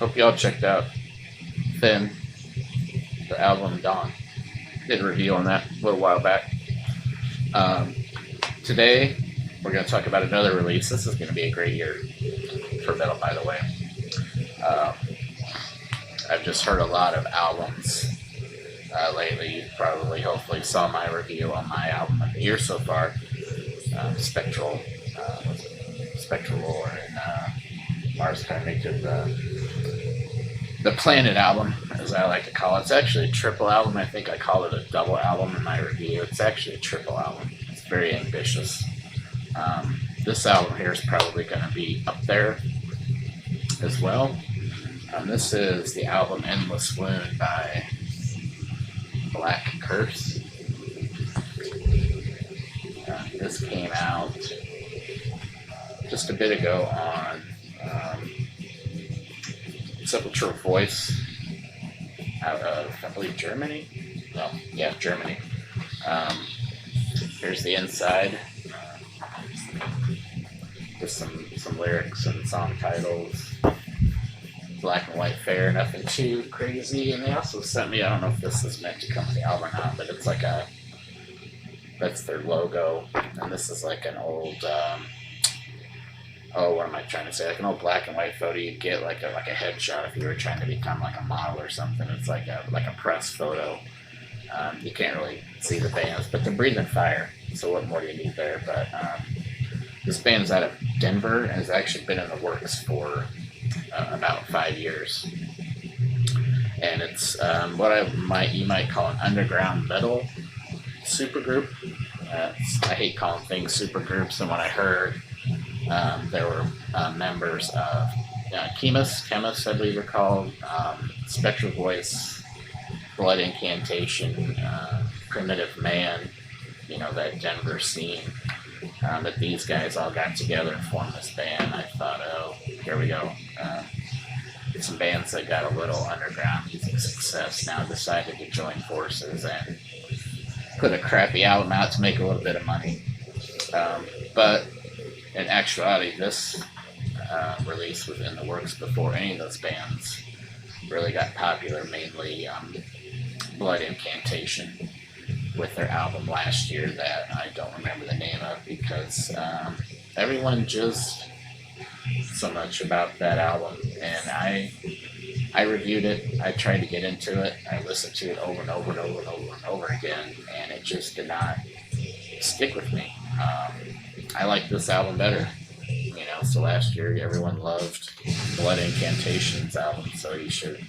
Hope y'all checked out Thin, the album Dawn. Did a review on that a little while back. Um, Today, we're going to talk about another release. This is going to be a great year for metal, by the way. Um, I've just heard a lot of albums lately. You probably, hopefully, saw my review on my album of the year so far, Spectral, Spectral Lore, and Mars Carnage of the Planet album, as I like to call it. It's actually a triple album. I think I called it a double album in my review. It's actually a triple album. It's very ambitious. This album here is probably going to be up there as well. This is the album Endless Wound by Black Curse. This came out just a bit ago on Sepulchral Voice out of, I believe, Germany. Well, yeah, Germany. Here's the inside. Just some lyrics and song titles. Black and white fare, nothing too crazy. And they also sent me, I don't know if this is meant to come with the album or not, but it's like that's their logo. And this is like an old, what am I trying to say? Like an old black and white photo you'd get like a headshot if you were trying to become like a model or something. It's like a press photo. You can't really see the bands, but they're breathing fire. So what more do you need there? But this band's out of Denver and has actually been in the works for about 5 years. And it's what you might call an underground metal supergroup. I hate calling things supergroups, and when I heard there were members of Chemist, I believe they're called, Spectral Voice, Blood Incantation, Primitive Man, that Denver scene, that these guys all got together and formed this band. I thought, oh, here we go. Some bands that got a little underground music success now decided to join forces and put a crappy album out to make a little bit of money. But in actuality, this release was in the works before any of those bands really got popular, mainly Blood Incantation with their album last year that I don't remember the name of because everyone just so much about that album, and I reviewed it. I tried to get into it. I listened to it over and over and over and over and over again, and it just did not stick with me. I like this album better. So last year everyone loved Blood Incantation's album, so you should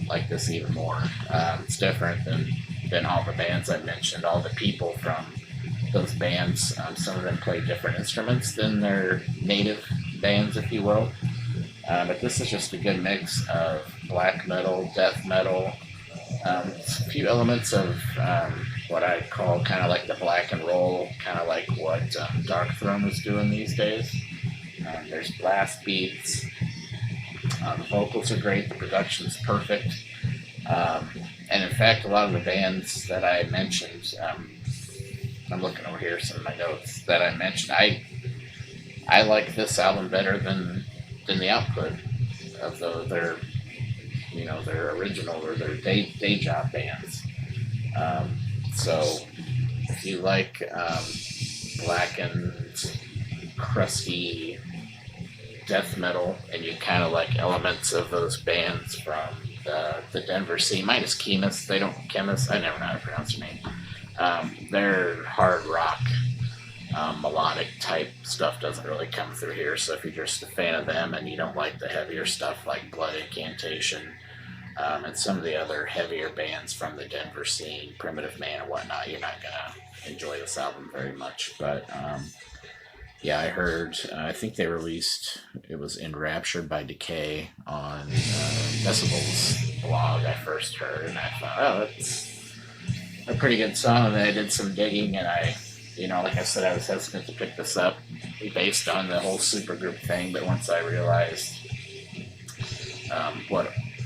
like this even more. It's different than all the bands I mentioned. All the people from those bands, some of them play different instruments than their native bands, if you will. But this is just a good mix of black metal, death metal, a few elements of what I call kind of like the black and roll, kind of like what Darkthrone is doing these days. There's blast beats. The vocals are great. The production's perfect. And in fact, a lot of the bands that I mentioned, I'm looking over here, some of my notes that I mentioned, I like this album better than the output of their original or their day job bands. So if you like blackened, crusty death metal and you kind of like elements of those bands from the Denver scene, minus Chemist, I never know how to pronounce their name. Their hard rock, melodic type stuff doesn't really come through here. So if you're just a fan of them and you don't like the heavier stuff like Blood Incantation and some of the other heavier bands from the Denver scene, Primitive Man and whatnot, you're not gonna enjoy this album very much. But yeah, I heard, I think they released, it was Enraptured by Decay on Decibel's blog I first heard, and I thought, oh, that's a pretty good song. And then I did some digging, and like I said, I was hesitant to pick this up based on the whole supergroup thing, but once I realized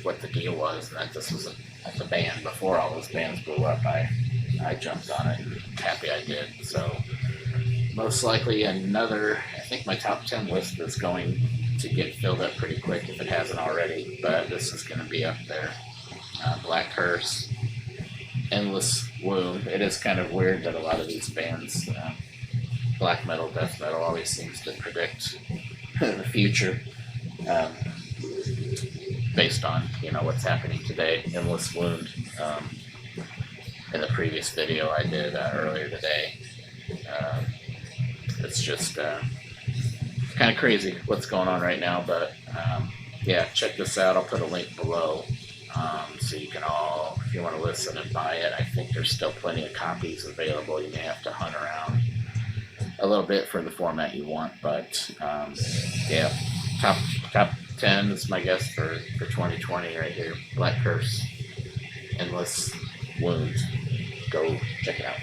what the deal was, and that this was a band before all those bands blew up, I jumped on it, and happy I did. So most likely another, I think my top 10 list is going to get filled up pretty quick if it hasn't already, but this is going to be up there. Black Curse, Endless Wound. It is kind of weird that a lot of these bands, black metal, death metal, always seems to predict the future based on what's happening today. Endless Wound. In the previous video I did earlier today, it's just kind of crazy what's going on right now. But yeah, check this out. I'll put a link below. So you can all, if you want to listen and buy it, I think there's still plenty of copies available. You may have to hunt around a little bit for the format you want, but yeah, top 10 is my guess for 2020 right here. Black Curse, Endless Wounds. Go check it out.